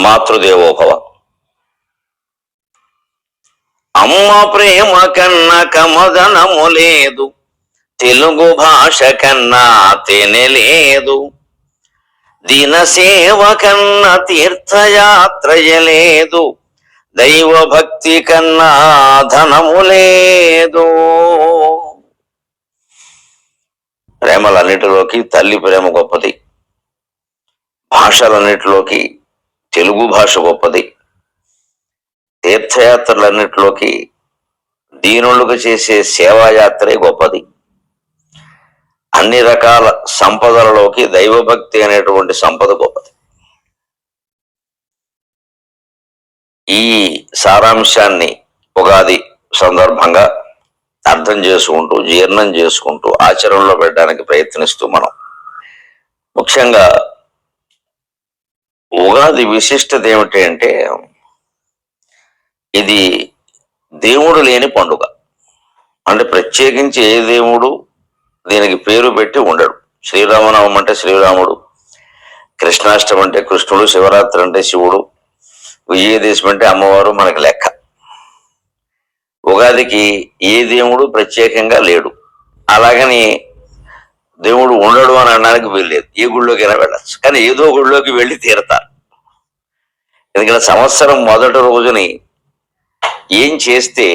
మాతృదేవోభవ. అమ్మ ప్రేమ కన్నా కమదనము లేదు, తెలుగు భాష కన్నా తేనె లేదు, దీనసేవ కన్నా తీర్థయాత్రయ లేదు, దైవ భక్తి కన్నా ధనము లేదు. ప్రేమలన్నిటిలోకి తల్లి ప్రేమ గొప్పది, భాషలన్నిటిలోకి తెలుగు భాష గొప్పది, తీర్థయాత్రలన్నిటిలోకి దీనులకు చేసే సేవాయాత్రే గొప్పది, అన్ని రకాల సంపదలలోకి దైవభక్తి అనేటువంటి సంపద గొప్పది. ఈ సారాంశాన్ని ఉగాది సందర్భంగా అర్థం చేసుకుంటూ, జీర్ణం చేసుకుంటూ, ఆచరణలో పెట్టడానికి ప్రయత్నిస్తూ మనం ముఖ్యంగా ఉగాది విశిష్టత ఏమిటి అంటే, ఇది దేవుడు లేని పండుగ. అంటే ప్రత్యేకించి ఏ దేవుడు దీనికి పేరు పెట్టి ఉండడు. శ్రీరామనవమి అంటే శ్రీరాముడు, కృష్ణాష్టమి అంటే కృష్ణుడు, శివరాత్రి అంటే శివుడు, విజయదశమి అంటే అమ్మవారు మనకి లెక్క. ఉగాదికి ఏ దేవుడు ప్రత్యేకంగా లేడు. అలాగని దేవుడు ఉండడు అని అనడానికి వీల్లేదు. ఏ గుళ్ళోకైనా వెళ్ళచ్చు, కానీ ఏదో గుళ్ళోకి వెళ్ళి తీరతారు. ఎందుకంటే సంవత్సరం మొదటి రోజుని ఏం చేస్తే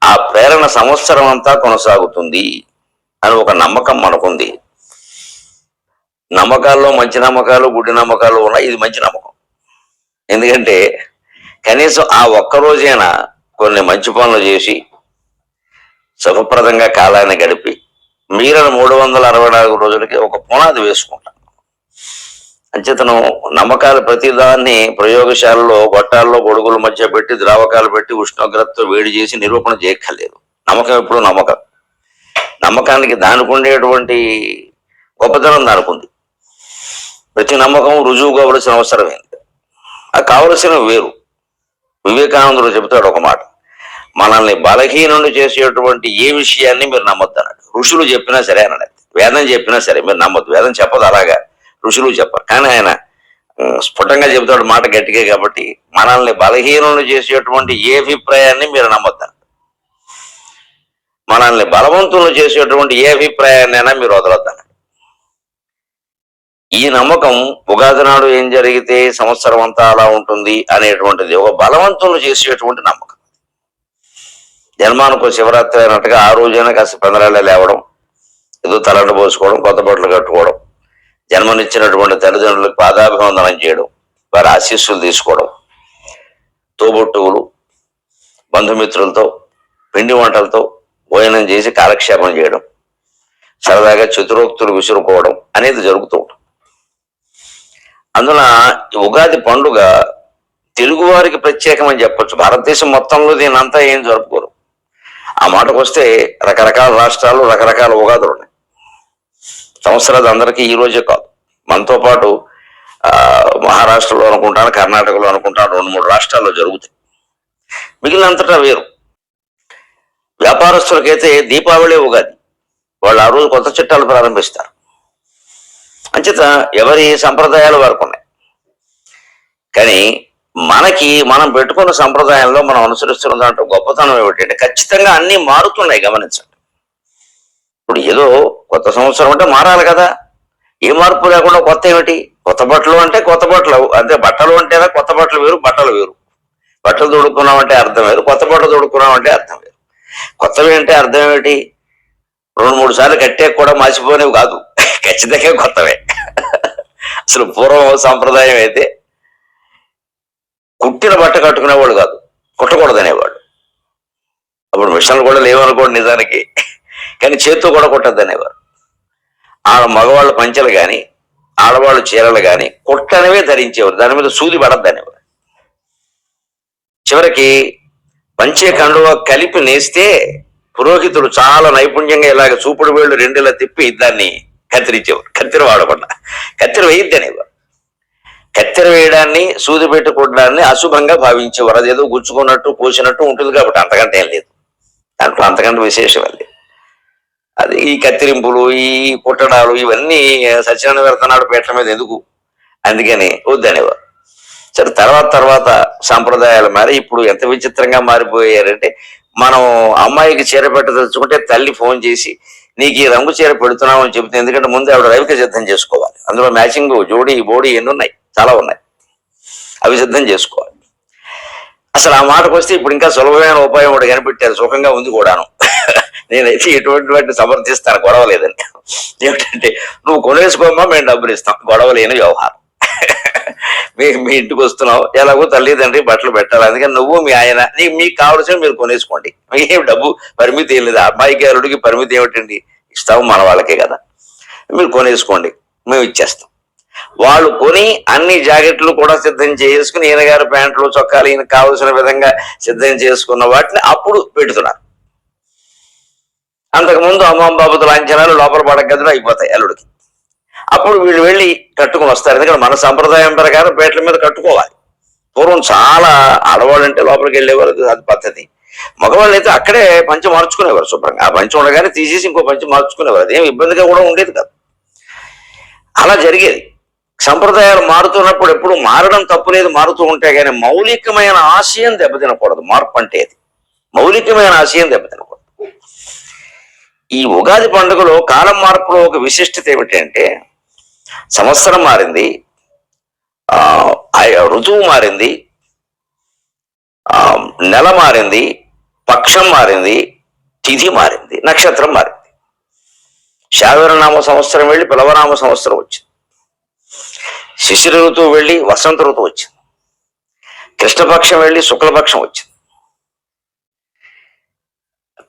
ఆ ప్రేరణ సంవత్సరం అంతా కొనసాగుతుంది అని ఒక నమ్మకం మనకుంది. నమ్మకాల్లో మంచి నమ్మకాలు, గుడ్డి నమ్మకాలు ఉన్నాయి. ఇది మంచి నమ్మకం. ఎందుకంటే కనీసం ఆ ఒక్కరోజైనా కొన్ని మంచి పనులు చేసి శుభప్రదంగా కాలాన్ని గడిపి మిగిలిన 364 రోజులకి ఒక పునాది వేసుకుంటాం. అంచేతను నమ్మకాలు ప్రతిదాన్ని ప్రయోగశాలలో గొట్టాల్లో గొడుగుల మధ్య పెట్టి ద్రావకాలు పెట్టి ఉష్ణోగ్రతతో వేడి చేసి నిరూపణ చేయక్కర్లేదు. నమ్మకం ఎప్పుడు నమ్మకం. నమ్మకానికి దానికి ఉండేటువంటి గొప్పతనం దానికి ఉంది. ప్రతి నమ్మకం రుజువు కావలసిన అవసరం ఏంటి? అది కావలసిన వేరు. వివేకానందుడు చెబుతాడు ఒక మాట, మనల్ని బలహీనుడు చేసేటువంటి ఏ విషయాన్ని మీరు నమ్మొద్దు అన్నాడు. ఋషులు చెప్పినా సరే అన్నాడు. వేదం చెప్పినా సరే మీరు నమ్మొద్దు. వేదం చెప్పదు అలాగా, ఋషులు చెప్పరు. కానీ ఆయన స్ఫుటంగా చెబుతాడు మాట గట్టిగా. కాబట్టి మనల్ని బలహీనులు చేసేటువంటి ఏ అభిప్రాయాన్ని మీరు నమ్మొద్దు. మనల్ని బలవంతులు చేసేటువంటి ఏ అభిప్రాయాన్నైనా మీరు వదలొద్దన్నాడు. ఈ నమ్మకం ఉగాది నాడు ఏం జరిగితే సంవత్సరం అంతా అలా ఉంటుంది అనేటువంటిది ఒక బలవంతులు చేసేటువంటి నమ్మకం. జన్మానికి శివరాత్రి అయినట్టుగా ఆ రోజైనా కాస్త పెందరాళ్ళే లేవడం, ఏదో తలంట పోసుకోవడం, కొత్త బట్టలు కట్టుకోవడం, జన్మనిచ్చినటువంటి తల్లిదండ్రులకు పాదాభివందనం చేయడం, వారి ఆశీస్సులు తీసుకోవడం, తోబుట్టువులు బంధుమిత్రులతో పిండి వంటలతో భోజనం చేసి కాలక్షేపం చేయడం, సరదాగా చతురోక్తులు విసురుకోవడం అనేది జరుగుతూ ఉంటుంది. అందున ఉగాది పండుగ తెలుగువారికి ప్రత్యేకమని చెప్పొచ్చు. భారతదేశం మొత్తంలో దీనంతా ఏం జరుపుకోరు. ఆ మాటకు వస్తే రకరకాల రాష్ట్రాలు రకరకాల ఉగాదులు ఉన్నాయి. సంవత్సరాలు అందరికీ ఈ రోజే కాదు. మనతో పాటు మహారాష్ట్రలో అనుకుంటాను, కర్ణాటకలో అనుకుంటాను, 2-3 రాష్ట్రాల్లో జరుగుతాయి. మిగిలినంతటా వేరు. వ్యాపారస్తులకైతే దీపావళి ఉగాది, వాళ్ళు ఆ రోజు కొత్త చట్టాలు ప్రారంభిస్తారు. అంచేత ఎవరి సంప్రదాయాలు వారికి ఉన్నాయి. కానీ మనం పెట్టుకున్న సంప్రదాయంలో మనం అనుసరిస్తున్న దాంట్లో గొప్పతనం ఏమిటంటే ఖచ్చితంగా అన్ని మారుతున్నాయి. గమనించండి. ఇప్పుడు ఏదో కొత్త సంవత్సరం అంటే మారాలి కదా. ఏ మార్పు లేకుండా కొత్త ఏమిటి? కొత్త బట్టలు అంటే కొత్త బట్టలు, అంటే బట్టలు అంటేనా కొత్త బట్టలు వేరు, బట్టలు వేరు. బట్టలు తొడుక్కున్నామంటే అర్థం వేరు, కొత్త బట్టలు తొడుక్కున్నామంటే అర్థం వేరు. కొత్తవి అంటే అర్థం ఏమిటి? 2-3 సార్లు కట్టే కూడా మాసిపోయినవి కాదు, ఖచ్చితంగా కొత్తవే. అసలు పూర్వం సంప్రదాయం అయితే కుట్టిన బట్ట కట్టుకునేవాళ్ళు కాదు, కుట్టకూడదనేవాళ్ళు. అప్పుడు మిషన్లు కూడా లేవనుకోండి నిజానికి, కానీ చేత్తో కూడా కుట్టద్దనేవారు. మగవాళ్ళు పంచెలు కానీ ఆడవాళ్ళు చీరలు కానీ కుట్టనివే ధరించేవారు, దాని మీద సూది పడద్దనేవారు. చివరికి పంచే కండువ కలిపి నేస్తే పురోహితుడు చాలా నైపుణ్యంగా ఇలాగ చూపుడు వేళ్ళు 2 తిప్పి దాన్ని కత్తిరించేవారు. కత్తిర వాడకుండా కత్తిర వేయద్దనేవారు. కత్తెర వేయడాన్ని, సూది పెట్టుకోవడాన్ని అశుభంగా భావించేవారు. అదేదో గుచ్చుకున్నట్టు పోసినట్టు ఉంటుంది కాబట్టి అంతకంటే ఏం లేదు. దాంట్లో అంతకంటే విశేషం లేదు. అది ఈ కత్తిరింపులు, ఈ కుట్టడాలు ఇవన్నీ సత్యనారాయణ వ్రతనాడు పీటల మీద ఎందుకు? అందుకని వద్దనేవారు. సరే తర్వాత తర్వాత సాంప్రదాయాలు మారి ఇప్పుడు ఎంత విచిత్రంగా మారిపోయారంటే, మనం అమ్మాయికి చీర పెట్టదలుచుకుంటే తల్లి ఫోన్ చేసి నీకు ఈ రంగు చీర పెడుతున్నావు అని చెబుతుంది. ఎందుకంటే ముందు ఆవిడ రవిక సిద్ధం చేసుకోవాలి. అందులో మ్యాచింగ్ జోడీ బోడీ ఎన్ని ఉన్నాయి, చాలా ఉన్నాయి, అవి సిద్ధం చేసుకోవాలి. అసలు ఆ మాటకు వస్తే ఇప్పుడు ఇంకా సులభమైన ఉపాయం ఒకటి కనిపెట్టారు, సుఖంగా ఉంది కూడాను. నేనైతే ఎటువంటి వాటిని సమర్థిస్తాను, గొడవ లేదని. ఏమిటంటే నువ్వు కొనేసుకోమా, మేము డబ్బులు ఇస్తాం, గొడవ లేని వ్యవహారం. మీ ఇంటికి వస్తున్నావు, ఎలాగో తల్లిదండ్రి బట్టలు పెట్టాలి, అందుకని నువ్వు మీ ఆయన మీకు కావలసిన మీరు కొనేసుకోండి, మీకేం డబ్బు పరిమితి ఏం లేదు. అబ్బాయికి అల్లుడికి పరిమితి ఏమిటండి, ఇస్తాము మన వాళ్ళకే కదా, మీరు కొనేసుకోండి, మేము ఇచ్చేస్తాం. వాళ్ళు కొని అన్ని జాకెట్లు కూడా సిద్ధం చేసుకుని ఈయన గారు ప్యాంట్లు చొక్కాలు ఈయనకు కావలసిన విధంగా సిద్ధం చేసుకున్న వాటిని అప్పుడు పెడుతున్నారు. అంతకుముందు అమ్మమ్మ బాబుతో లాంఛనాలు లోపల పడగదులు అయిపోతాయి అల్లుడికి. అప్పుడు వీళ్ళు వెళ్ళి కట్టుకుని వస్తారు. ఎందుకంటే మన సంప్రదాయం ప్రకారం పేట్ల మీద కట్టుకోవాలి. పూర్వం చాలా ఆడవాళ్ళు అంటే లోపలికి వెళ్ళేవారు, అది పద్ధతి. మగవాళ్ళు అయితే అక్కడే పంచి మార్చుకునేవారు శుభ్రంగా. ఆ పంచి ఉండగానే తీసేసి ఇంకో పంచి మార్చుకునేవారు, అదేం ఇబ్బందిగా కూడా ఉండేది కాదు. అలా జరిగేది. సంప్రదాయాలు మారుతున్నప్పుడు ఎప్పుడు మారడం తప్పులేదు, మారుతూ ఉంటాయి, కానీ మౌలికమైన ఆశయం దెబ్బతినకూడదు. మార్పు అంటే అది మౌలికమైన ఆశయం దెబ్బతినకూడదు. ఈ ఉగాది పండుగలో కాలం మార్పులో ఒక విశిష్టత ఏమిటంటే, సంవత్సరం మారింది, ఋతువు మారింది, నెల మారింది, పక్షం మారింది, తిథి మారింది, నక్షత్రం మారింది. శార్వరనామ సంవత్సరం వెళ్ళి పిలవనామ సంవత్సరం వచ్చింది. శిశిర ఋతువు వెళ్ళి వసంత ఋతువు వచ్చింది. కృష్ణపక్షం వెళ్ళి శుక్లపక్షం వచ్చింది.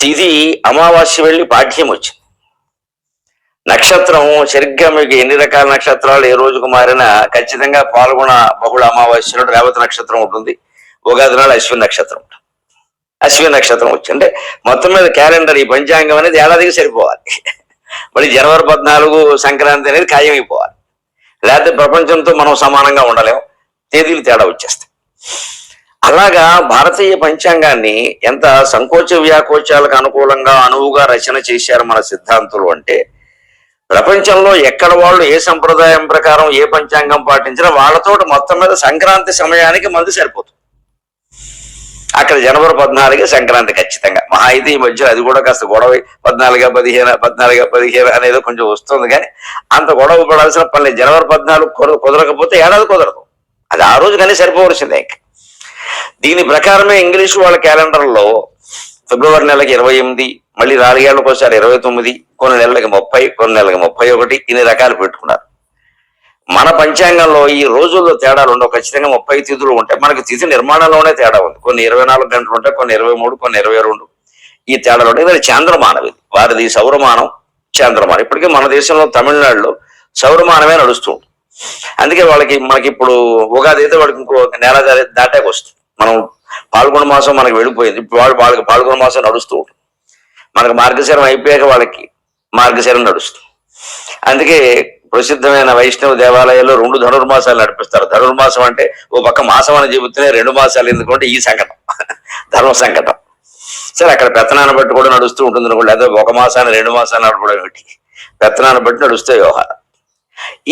తిథి అమావాస్య వెళ్ళి పాఠ్యం వచ్చింది. నక్షత్రం సరిగ్గా మీకు ఎన్ని రకాల నక్షత్రాలు ఏ రోజుకు మారినా ఖచ్చితంగా పాల్గొన బహుళ అమావాస్యలో రేవతి నక్షత్రం ఉంటుంది, ఉగాది నాడు అశ్విని నక్షత్రం ఉంటుంది. అశ్విని నక్షత్రం వచ్చి అంటే మొత్తం మీద క్యాలెండర్ ఈ పంచాంగం అనేది ఏడాదికి సరిపోవాలి. మళ్ళీ జనవరి 14 సంక్రాంతి అనేది ఖాయమైపోవాలి, లేకపోతే ప్రపంచంతో మనం సమానంగా ఉండలేము, తేదీలు తేడా వచ్చేస్తాయి. అలాగా భారతీయ పంచాంగాన్ని ఎంత సంకోచ వ్యాకోచాలకు అనుకూలంగా అనువుగా రచన చేశారు మన సిద్ధాంతులు అంటే, ప్రపంచంలో ఎక్కడ వాళ్ళు ఏ సంప్రదాయం ప్రకారం ఏ పంచాంగం పాటించినా వాళ్ళతో మొత్తం మీద సంక్రాంతి సమయానికి మంది సరిపోతుంది. అక్కడ జనవరి 14 సంక్రాంతి ఖచ్చితంగా. మహా అయితే ఈ మధ్య అది కూడా కాస్త గొడవ 14 అనేది కొంచెం వస్తుంది, కానీ అంత గొడవ పడాల్సిన పని. జనవరి 14 కుదరకపోతే ఏడాది కుదరదు, అది ఆ రోజు కానీ సరిపోవలసిందే. ఇంకా దీని ప్రకారమే ఇంగ్లీషు వాళ్ళ క్యాలెండర్లో ఫిబ్రవరి నెలకి 28, మళ్ళీ 4 ఏళ్లకు ఒకసారి 29, కొన్ని నెలలకి 30, కొన్ని నెలలకి 31, ఇన్ని రకాలు పెట్టుకున్నారు. మన పంచాంగంలో ఈ రోజుల్లో తేడాలు ఉండవు. ఖచ్చితంగా 30 తిథులు ఉంటాయి. మనకి తిథి నిర్మాణంలోనే తేడా ఉంది. కొన్ని 24 గంటలు ఉంటాయి, కొన్ని 23, కొన్ని 22, ఈ తేడాలు ఉంటాయి. ఇది చాంద్రమానం, ఇది వారిది సౌరమానం, చాంద్రమానం. ఇప్పటికీ మన దేశంలో తమిళనాడులో సౌరమానమే నడుస్తుంది. అందుకే మనకి ఇప్పుడు ఉగాది అయితే వాడికి ఇంకో నెల దాటాకి వస్తుంది. మనం పాల్గొన మాసం మనకి వెళ్ళిపోయింది, ఇప్పుడు వాళ్ళకి పాల్గొన మాసం నడుస్తూ ఉంటుంది. మనకు మార్గశిరం అయిపోయాక వాళ్ళకి మార్గశిరం నడుస్తుంది. అందుకే ప్రసిద్ధమైన వైష్ణవ దేవాలయాల్లో 2 ధనుర్మాసాలు నడిపిస్తారు. ధనుర్మాసం అంటే ఓ పక్క మాసం అని చెబుతూనే 2 మాసాలు ఎందుకంటే ఈ సంకటం, ధర్మ సంకటం. సరే, అక్కడ పెత్తనాన్ని బట్టి కూడా నడుస్తూ ఉంటుంది అనుకోండి. అదే 1 మాసాన్ని 2 మాసాలు నడపడం ఏమిటి, పెత్తనాన్ని బట్టి నడుస్తే వ్యవహారం.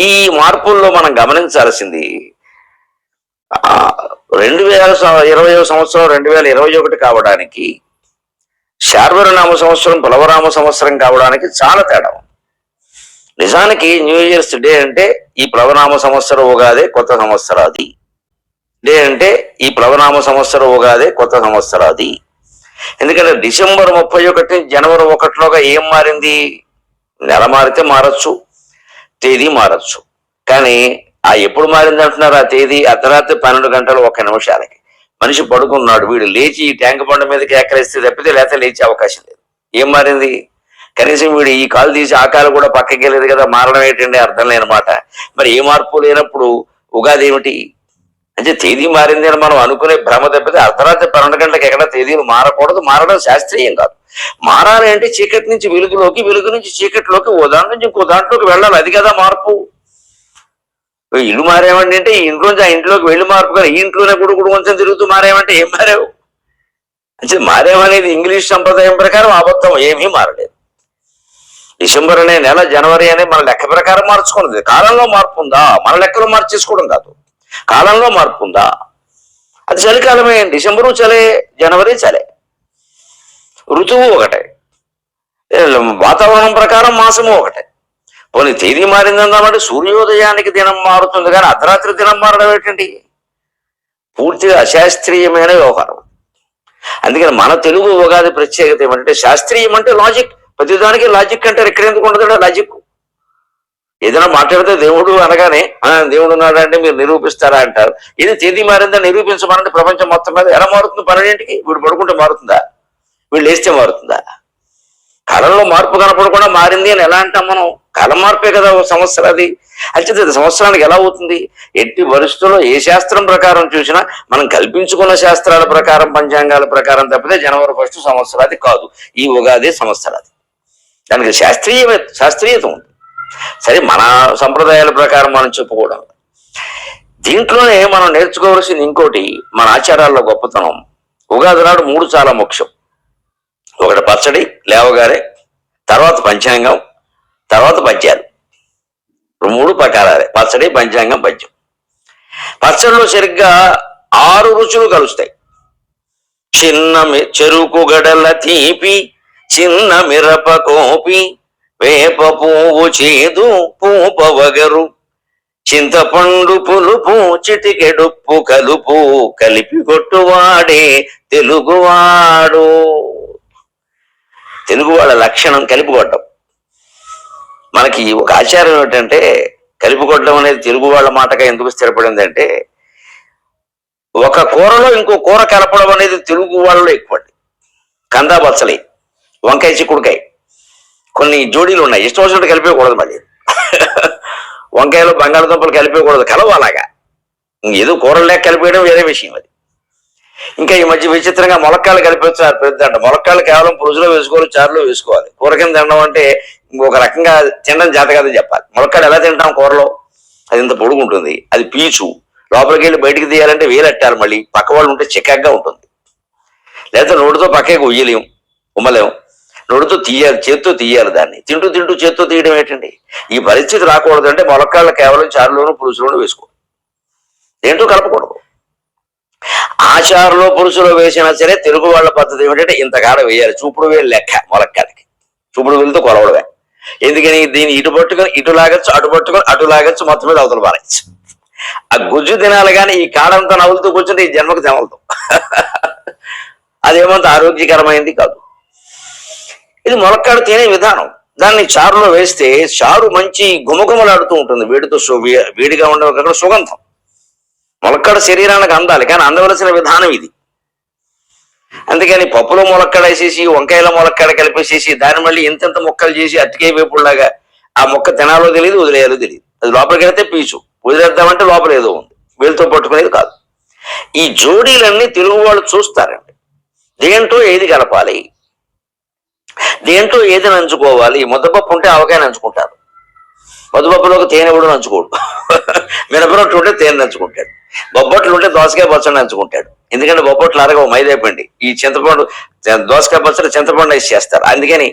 ఈ మార్పుల్లో మనం గమనించాల్సింది 2020 సంవత్సరం 2021 కావడానికి, శార్వరనామ సంవత్సరం పిలవనామ సంవత్సరం కావడానికి చాలా తేడా. నిజానికి న్యూ ఇయర్స్ డే అంటే ఈ ప్లవనామ సంవత్సరం ఉగాదే కొత్త సంవత్సరాది డే అంటే ఈ ప్లవనామ సంవత్సరం ఉగాదే కొత్త సంవత్సరాది. ఎందుకంటే డిసెంబర్ 31 జనవరి 1లోగా ఏం మారింది? నెల మారితే మారచ్చు, తేదీ మారచ్చు, కానీ ఎప్పుడు మారింది అంటున్నారు? ఆ తేదీ అర్ధరాత్రి 12 గంటలు 1 నిమిషాలకి మనిషి పడుకున్నాడు, వీడు లేచి ఈ ట్యాంక్ బండ మీదకి ఎక్కరేస్తే తప్పితే లేకపోతే లేచే అవకాశం లేదు. ఏం మారింది? కనీసం వీడు ఈ కాలు తీసి ఆ కాలు కూడా పక్కకి వెళ్ళేది కదా, మారడం ఏంటండి అర్థం లేనమాట. మరి ఏ మార్పు లేనప్పుడు ఉగాది ఏమిటి అంటే తేదీ మారింది అని మనం అనుకునే భ్రమ తప్పితే అర్ధరాత్రి 12 గంటలకు ఎక్కడ తేదీలు మారకూడదు. మారడం శాస్త్రీయం కాదు. మారాలి అంటే చీకటి నుంచి వెలుగులోకి, వెలుగు నుంచి చీకటిలోకి, ఓ దాంట్లో నుంచి ఇంకో దాంట్లోకి వెళ్ళాలి. అది కదా మార్పు. ఇల్లు మారేమండి అంటే ఈ ఇంట్లోంచి ఆ ఇంట్లోకి వెళ్ళి మార్పు, కానీ ఈ ఇంట్లోనే గుడుగుడు కొంచెం తిరుగుతూ మారేమంటే ఏం మారావు అంటే మారేమనేది ఇంగ్లీష్ సంప్రదాయం ప్రకారం అబద్ధం, ఏమీ మారలేదు. డిసెంబర్ అనే నెల, జనవరి అనే మన లెక్క ప్రకారం మార్చుకున్నది. కాలంలో మార్పు ఉందా? మన లెక్కలో మార్చేసుకోవడం కాదు. కాలంలో మార్పు ఉందా? అది చలికాలమే, డిసెంబరు చలే, జనవరి చలే, ఋతువు ఒకటే, వాతావరణం ప్రకారం మాసము ఒకటే. పోనీ తేదీ మారిందన్నామంటే సూర్యోదయానికి దినం మారుతుంది కానీ అర్ధరాత్రి దినం మారడం ఏంటండి? పూర్తిగా అశాస్త్రీయమైన వ్యవహారం. అందుకని మన తెలుగు ఉగాది ప్రత్యేకత ఏమంటే శాస్త్రీయం అంటే లాజిక్. ప్రతిదానికి లాజిక్ అంటారు. ఇక్కడ ఎందుకు ఉండదు లాజిక్? ఏదైనా మాట్లాడితే దేవుడు అనగానే దేవుడు ఉన్నాడంటే మీరు నిరూపిస్తారా అంటారు. ఇది తేదీ మారిందా నిరూపించమనంటే ప్రపంచం మొత్తం మీద ఎలా మారుతుంది? 12ంటికి వీడు పడుకుంటే మారుతుందా? వీళ్ళు లేస్తే మారుతుందా? కాలంలో మార్పు కనపడకుండా మారింది అని ఎలా అంటాం మనం? కాలం మార్పే కదా ఒక సంవత్సరం. అది అయితే సంవత్సరానికి ఎలా అవుతుంది? ఎట్టి పరిస్థితుల్లో ఏ శాస్త్రం ప్రకారం చూసినా మనం కల్పించుకున్న శాస్త్రాల ప్రకారం, పంచాంగాల ప్రకారం తప్పితే జనవరి 1 సంవత్సరాది కాదు. ఈ ఉగాది సంవత్సరాది. దానికి శాస్త్రీయత ఉంది. సరే, మన సంప్రదాయాల ప్రకారం మనం చెప్పుకోవడం. దీంట్లోనే మనం నేర్చుకోవాల్సింది ఇంకోటి, మన ఆచారాల్లో గొప్పతనం. ఉగాది నాడు 3 చాలా ముఖ్యం. ఒకటి పచ్చడి లేవగానే, తర్వాత పంచాంగం, తర్వాత పద్యాలు. 3 ప్రకారాలే: పచ్చడి, పంచాంగం, పద్యం. పచ్చడిలో సరిగ్గా 6 రుచులు కలుస్తాయి. చిన్న చెరుకు గడల తీపి, చిన్న మిరప కోపి, వేప పువ్వు చేదు పూప వగరు, చింతపండు పులుపు చిటికెడుప్పు కలుపు, కలిపి కొట్టువాడే తెలుగువాడు. తెలుగు వాళ్ళ లక్షణం కలిపికొట్టడం. మనకి ఒక ఆచారం ఏమిటంటే, కలిపికొట్టడం అనేది తెలుగు వాళ్ళ మాటగా ఎందుకు స్థిరపడింది అంటే, ఒక కూరలో ఇంకో కూర కలపడం అనేది తెలుగు వాళ్ళలో ఎక్కువ. కందా బచ్చలి, వంకాయ చిక్కుడుకాయ, కొన్ని జోడీలు ఉన్నాయి. ఇష్టం వచ్చినట్టు కలిపేయకూడదు. మళ్ళీ వంకాయలు బంగాళదుంపలు కలిపేయకూడదు, కలవాలాగా. ఏదో కూరలు లేక కలిపేయడం వేరే విషయం అది. ఇంకా ఈ మధ్య విచిత్రంగా ములక్కాయలు కలిపేస్తున్నారు. పెద్దంట ములక్కాయలు కేవలం పులుసులో వేసుకోవాలి, చారులో వేసుకోవాలి. కూర కింద తినడం అంటే ఇంకొక రకంగా తినడం చేత కదని చెప్పాలి. ములక్కాయలు ఎలా తింటాం కూరలో? అది ఇంత పొడుగుంటుంది, అది పీచు. లోపలికి వెళ్ళి బయటికి తీయాలంటే వేలెట్టాలి. మళ్ళీ పక్క వాళ్ళు ఉంటే చిక్కగా ఉంటుంది. లేకపోతే నోటితో పక్కకి ఉయ్యలేం, ఉమ్మలేం. నోటితో తీయాలి, చేత్తో తీయాలి. దాన్ని తింటూ తింటూ చేత్తో తీయడం ఏంటండి? ఈ పరిస్థితి రాకూడదు అంటే ములక్కాయలు కేవలం చారులోనూ పులుసులోనూ వేసుకోవాలి, దేంటో కలపకూడదు. ఆచారంలో పులుసులో వేసినా సరే తెలుగు వాళ్ళ పద్ధతి ఏమిటంటే ఇంతకాడ వేయాలి. చూపుడు వేలు లెక్క ములక్కాయలకి. చూపుడు వేలుతో కొలవడమే. ఎందుకని? దీన్ని ఇటు పట్టుకొని ఇటు లాగచ్చు, అటు పట్టుకొని అటు లాగచ్చు, మొత్తం మీద అవతల పారచ్చు. ఆ గుజ్జు తినాలి కానీ ఈ కాడంతా నవ్వులుతూ కూర్చుంటే ఈ జన్మకు తెమలదు. అదేమంత ఆరోగ్యకరమైంది కాదు. ఇది ములక్కాడు తినే విధానం. దాన్ని చారులో వేస్తే చారు మంచి గుమగుమలాడుతూ ఉంటుంది. వేడితో వేడిగా ఉండే అక్కడ సుగంధం. ములక్కాడ శరీరానికి అందాలి, కానీ అందవలసిన విధానం ఇది. అందుకని పప్పులో ములక్కాడ వేసేసి, వంకాయలో ములక్కాడ కలిపేసేసి, దాన్ని మళ్ళీ ఇంత ముక్కలు చేసి అట్టికే వేపుడులాగా ఆ ముక్క తినాలో తెలియదు, వదిలేయాలో తెలియదు. అది లోపలికి వెళ్తే పీచు, వదిలేద్దామంటే లోపల ఏదో ఉంది, వీళ్ళతో పట్టుకునేది కాదు. ఈ జోడీలన్నీ తెలుగు వాళ్ళు చూస్తారండి. దేంట్లో ఏది కలపాలి, దేంట్లో ఏది నంచుకోవాలి. ముద్దపప్పు ఉంటే ఆవకాయ నంచుకుంటారు, ముద్దపప్పులోకి తేనె కూడా నంచుకోడు. మినపరొట్టు ఉంటే తేనె నంచుకుంటాడు, బొబ్బట్లు ఉంటే దోసకాయ పచ్చడి నంచుకుంటాడు. ఎందుకంటే బొబ్బట్లు అరగవు, మైదా పిండి. ఈ చింతపండు దోసకాయ పచ్చడి చింతపండు వేసి చేస్తారు, అందుకని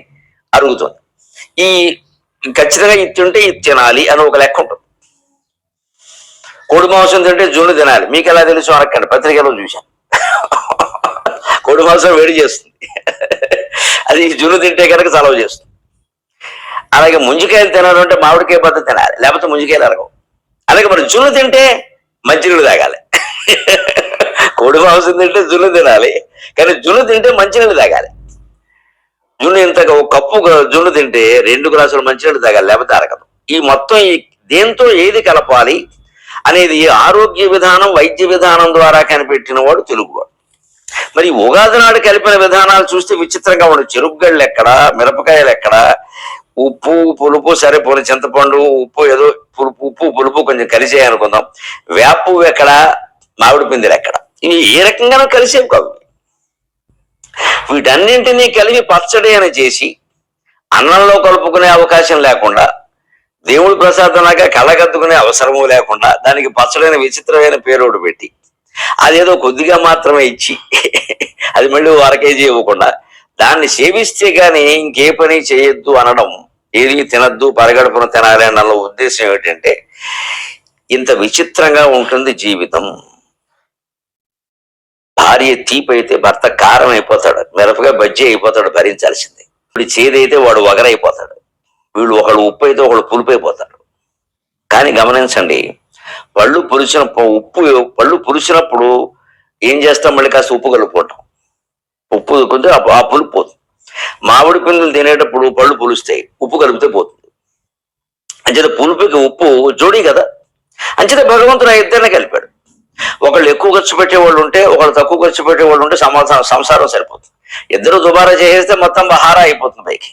అరుగుతుంది. ఈ ఖచ్చితంగా ఇది తింటే ఇది తినాలి అని ఒక లెక్క ఉంటుంది. కోడి మాంసం తింటే జున్ను తినాలి. మీకు ఎలా తెలుసు అనకండి, పత్రికలో చూశాను. కోడి మాంసం వేడి చేస్తుంది, అది జున్ను తింటే కనుక చలవ చేస్తుంది. అలాగే ముంజికాయలు తినాలంటే మామిడికాయ పద్ధతి తినాలి, లేకపోతే ముంజికాయలు అరగవు. అలాగే మరి జున్ను తింటే మంచినీళ్ళు తాగాలి. కోడి మాంసం తింటే జున్ను తినాలి, కానీ జున్ను తింటే మంచినీళ్ళు తాగాలి. జున్ను ఇంత ఒక కప్పు జున్ను తింటే 2 గ్లాసులు మంచినీళ్ళు తాగాలి, లేకపోతే అరగదు. ఈ మొత్తం దేంతో ఏది కలపాలి అనేది ఆరోగ్య విధానం, వైద్య విధానం ద్వారా కనిపెట్టిన వాడు తెలుగువాడు. మరి ఉగాది నాడు కలిపిన విధానాలు చూస్తే విచిత్రంగా ఉండదు. చెరుగ్గళ్ళు ఎక్కడ, మిరపకాయలు ఎక్కడ, ఉప్పు పులుపు సరిపోని, చింతపండు ఉప్పు ఏదో ఉప్పు పులుపు కొంచెం కలిసే అనుకుందాం. వేప పువ్వు ఎక్కడ, మామిడి పిందెలు ఎక్కడ, ఇవి ఏ రకంగానూ కలిసేవి కావు. వీటన్నింటినీ కలిపి పచ్చడి అని చేసి అన్నంలో కలుపుకునే అవకాశం లేకుండా, దేవుడి ప్రసాదంలాగా కళ్ళగద్దుకునే అవసరము లేకుండా, దానికి పచ్చడైన విచిత్రమైన పేరోడు పెట్టి అదేదో కొద్దిగా మాత్రమే ఇచ్చి అది మళ్ళీ 1/2 కేజీ ఇవ్వకుండా దాన్ని సేవిస్తే గానీ ఇంకే పని చేయొద్దు అనడం, ఏది తినద్దు, పరగడుపున తినాలి అన్న ఉద్దేశం ఏమిటంటే, ఇంత విచిత్రంగా ఉంటుంది జీవితం. భార్య తీపి అయితే భర్త కారం అయిపోతాడు, మిరపగా బజ్జీ అయిపోతాడు, భరించాల్సిందే. ఇప్పుడు చేదైతే వాడు వగరైపోతాడు, వీళ్ళు ఒకళ్ళు ఉప్పు అయితే ఒకళ్ళు పులుపు అయిపోతాడు. కానీ గమనించండి, పళ్ళు పులిసినప్పుడు ఏం చేస్తాం, మళ్ళీ కాస్త ఉప్పు కలుపుకుంటాం. ఉప్పు కొంచెం ఆ పులుపు పోతుంది. మామిడి పిందులు తినేటప్పుడు పళ్ళు పులుస్తాయి, ఉప్పు కలిపితే పోతుంది. అంచేత పులుపుకి ఉప్పు జోడీ కదా. అంచేత భగవంతుడు ఆ ఇద్దరిని కలిపాడు. ఒకళ్ళు ఎక్కువ ఖర్చు పెట్టేవాళ్ళు ఉంటే, ఒకళ్ళు తక్కువ ఖర్చు పెట్టేవాళ్ళు ఉంటే సంసారం సరిపోతుంది. ఇద్దరు దుబారా చేసేస్తే మొత్తం బహారా అయిపోతుంది పైకి.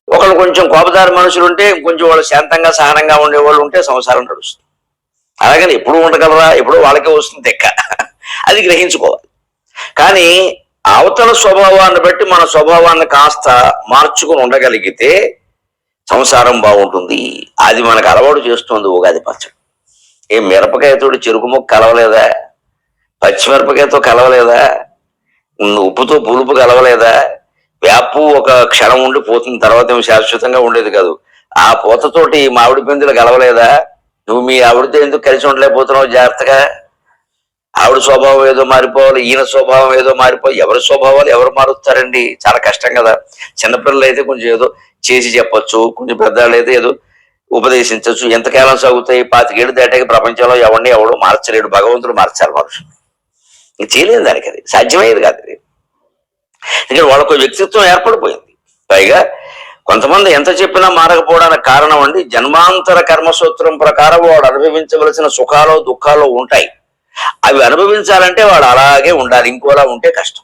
ఒకళ్ళు కొంచెం కోపదారి మనుషులు ఉంటే, కొంచెం వాళ్ళు శాంతంగా సహనంగా ఉండేవాళ్ళు ఉంటే సంసారం నడుస్తుంది. అలాగని ఎప్పుడు ఉండగలరా, ఎప్పుడు వాళ్ళకే వస్తుంది తెక్క, అది గ్రహించుకోవాలి. కానీ అవతల స్వభావాన్ని బట్టి మన స్వభావాన్ని కాస్త మార్చుకుని ఉండగలిగితే సంసారం బాగుంటుంది. అది మనకు అలవాటు చేస్తుంది ఉగాది పచ్చడి. మిరపకాయతో చెరుకు ముక్క కలవలేదా, పచ్చిమిరపకాయతో కలవలేదా, ఉప్పుతో పులుపు కలవలేదా, వేపు ఒక క్షణం ఉండి పోతుంది, తర్వాత ఏమి శాశ్వతంగా ఉండేది కాదు. ఆ పూతతోటి మామిడి పిందులు కలవలేదా, నువ్వు మీ ఆవిడతో ఎందుకు కలిసి ఉండలేకపోతున్నావు జాగ్రత్తగా. ఆవిడ స్వభావం ఏదో మారిపోవాలి, ఈయన స్వభావం ఏదో మారిపోవాలి. ఎవరి స్వభావాలు ఎవరు మారుస్తారండి, చాలా కష్టం కదా. చిన్నపిల్లలు అయితే కొంచెం ఏదో చేసి చెప్పొచ్చు, కొంచెం పెద్దవాళ్ళు అయితే ఏదో ఉపదేశించవచ్చు. ఎంతకాలం సాగుతాయి? 25 ఏళ్ళు దాటాక ప్రపంచంలో ఎవడు మార్చలేడు, భగవంతుడు మార్చాలి మనుషులు. చేయలేదు దానికి, అది సాధ్యమయ్యేది కాదు. అది ఇక్కడ వాళ్ళకు వ్యక్తిత్వం ఏర్పడిపోయింది. పైగా కొంతమంది ఎంత చెప్పినా మారకపోవడానికి కారణం అండి, జన్మాంతర కర్మసూత్రం ప్రకారం వాడు అనుభవించవలసిన సుఖాలు దుఃఖాలు ఉంటాయి. అవి అనుభవించాలంటే వాడు అలాగే ఉండాలి, ఇంకోలా ఉంటే కష్టం.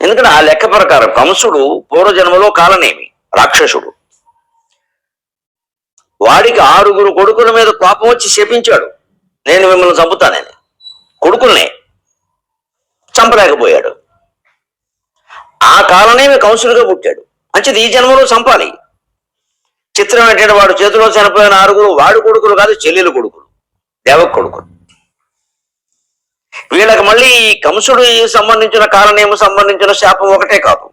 ఎందుకంటే ఆ లెక్క ప్రకారం కంసుడు పూర్వజన్మలో కాలనేమి రాక్షసుడు. వాడికి 6 కొడుకుల మీద కోపం వచ్చి శపించాడు, నేను మిమ్మల్ని చంపుతానని. కొడుకుల్నే చంపలేకపోయాడు. ఆ కాలనేమి కంసుడిగా పుట్టాడు. మంచిది, ఈ జన్మలో చంపాలి. చిత్రం ఏంటంటే వాడు చేతిలో చనిపోయిన 6 వాడి కొడుకులు కాదు, చెల్లెలు కొడుకులు, దేవక కొడుకులు. వీళ్ళకి మళ్ళీ ఈ కంసుడు సంబంధించిన కాలనేమి సంబంధించిన శాపం ఒకటే కాదు,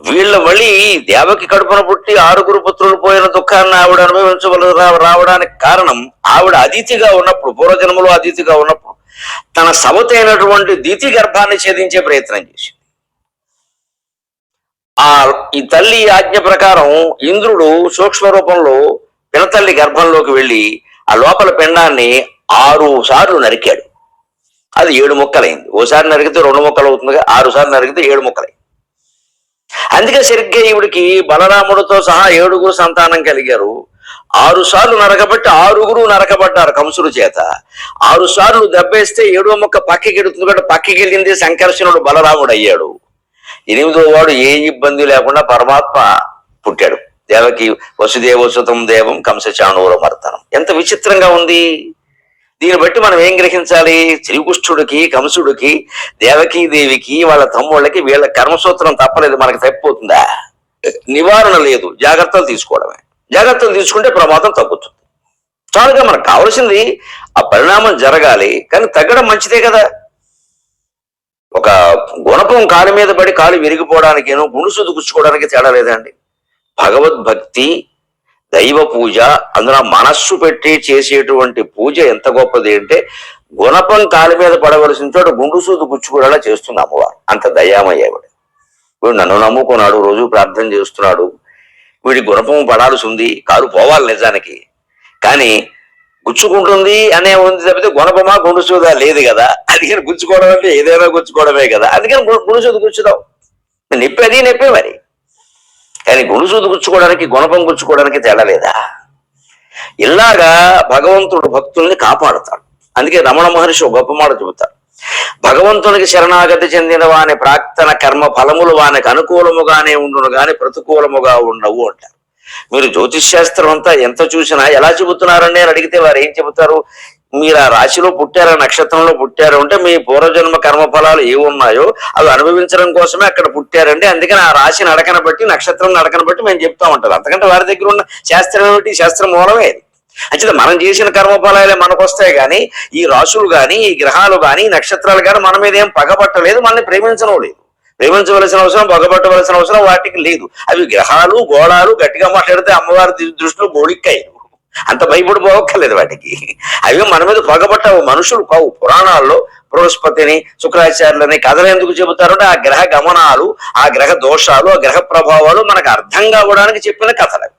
వీళ్ళ మళ్ళీ దేవకి కడుపున పుట్టి 6 పుత్రులు పోయిన దుఃఖాన్ని ఆవిడ రావడానికి కారణం, ఆవిడ అతిథిగా ఉన్నప్పుడు, పూర్వజన్మలో అతిథిగా ఉన్నప్పుడు తన సవతైనటువంటి దితి గర్భాన్ని ఛేదించే ప్రయత్నం చేసింది. ఈ తల్లి ఆజ్ఞ ప్రకారం ఇంద్రుడు సూక్ష్మ రూపంలో పినతల్లి గర్భంలోకి వెళ్ళి ఆ లోపల పిండాన్ని 6 సార్లు నరికాడు. అది 7 ముక్కలైంది. ఓసారి నరికితే 2 ముక్కలు అవుతుందిగా, 6 సార్లు నరికితే 7 ముక్కలైంది. అందుకే సరిగ్గా ఈవిడికి బలరాముడితో సహా 7 సంతానం కలిగారు. 6 సార్లు నరకబట్టి 6 నరకబడ్డారు కంసుడు చేత. 6 సార్లు దెబ్బేస్తే 7వ ముక్క పక్కకి ఎడుతుంది కాబట్టి పక్కకి వెళ్ళింది సంకర్షణుడు బలరాముడు అయ్యాడు. 8వ వాడు ఏ ఇబ్బంది లేకుండా పరమాత్మ పుట్టాడు. దేవకి వసుదేవసుతం దేవం కంసచాణూర మర్దనం. ఎంత విచిత్రంగా ఉంది. దీన్ని బట్టి మనం ఏం గ్రహించాలి? శ్రీకృష్ణుడికి, కంసుడికి, దేవకీ దేవికి, వాళ్ళ తమ్ముళ్ళకి వీళ్ళ కర్మసూత్రం తప్పలేదు. మనకి తప్పిపోతుందా? నివారణ లేదు, జాగ్రత్తలు తీసుకోవడమే. జాగ్రత్తలు తీసుకుంటే ప్రమాదం తగ్గుతుంది. చాలుగా మనకు కావాల్సింది ఆ పరిణామం జరగాలి, కానీ తగ్గడం మంచిదే కదా. ఒక గుణపం కాలు మీద పడి కాలు విరిగిపోవడానికేనో గుణుసుదు గుచ్చుకోవడానికి తేడా లేదండి. భగవద్భక్తి, దైవ పూజ, అందులో మనస్సు పెట్టి చేసేటువంటి పూజ ఎంత గొప్పది అంటే, గుణపం కాలు మీద పడవలసిన చోట గుండుసూదు గుచ్చుకునేలా చేస్తుంది అమ్మవారు. అంత దయామయ్యేవాడు. వీడు నన్ను నమ్ముకున్నాడు, రోజు ప్రార్థన చేస్తున్నాడు, వీడి గుణపం పడాల్సి ఉంది, కాలు పోవాలి నిజానికి, కానీ గుచ్చుకుంటుంది అనే ఉంది తప్పితే గుణపమా గుండుసూదా లేదు కదా. అందుకని గుచ్చుకోవడం అంటే ఏదైనా గుచ్చుకోవడమే కదా. అందుకని గుణుసూదు గుచ్చుదాం, నొప్పి అది నొప్పే మరి. కానీ గుణుసూదు గుచ్చుకోవడానికి గుణపం గుచ్చుకోవడానికి తేడా లేదా? ఇలాగా భగవంతుడు భక్తుల్ని కాపాడుతాడు. అందుకే రమణ మహర్షి ఒక గొప్ప మాట చెబుతాడు, భగవంతునికి శరణాగతి చెందిన వాని ప్రాక్తన కర్మ ఫలములు వానికి అనుకూలముగానే ఉండును గాని ప్రతికూలముగా ఉండవు అంటారు. మీరు జ్యోతిష్శాస్త్రం అంతా ఎంత చూసినా ఎలా చెబుతున్నారండి అని అడిగితే వారు ఏం చెబుతారు? మీరు ఆ రాశిలో పుట్టారా, నక్షత్రంలో పుట్టారు అంటే మీ పూర్వజన్మ కర్మఫలాలు ఏమున్నాయో అవి అనుభవించడం కోసమే అక్కడ పుట్టారండి. అందుకని ఆ రాశి నడకన బట్టి, నక్షత్రం నడకన బట్టి మేము చెప్తా ఉంటారు. అంతకంటే వారి దగ్గర ఉన్న శాస్త్రం ఏమిటి? శాస్త్రం మూలమే. అంటే మనం చేసిన కర్మఫలాలే మనకు వస్తాయి, కానీ ఈ రాశులు కానీ, ఈ గ్రహాలు కానీ, నక్షత్రాలు కానీ మన మీద ఏం పగబట్టలేదు, మనల్ని ప్రేమించడం లేదు. ప్రేమించవలసిన అవసరం, పగబట్టవలసిన అవసరం వాటికి లేదు. అవి గ్రహాలు గోళాలు, గట్టిగా మాట్లాడితే అమ్మవారి దృష్టిలో గోళిక్కాయలు, అంత భయపడిపోవక్కర్లేదు వాటికి. అవి మన మీద పగబట్టవు, మనుషులు కావు. పురాణాల్లో బృహస్పతిని, శుక్రాచార్యులని కథలు ఎందుకు చెబుతారంటే ఆ గ్రహ గమనాలు, ఆ గ్రహ దోషాలు, ఆ గ్రహ ప్రభావాలు మనకు అర్థం కావడానికి చెప్పిన కథలు.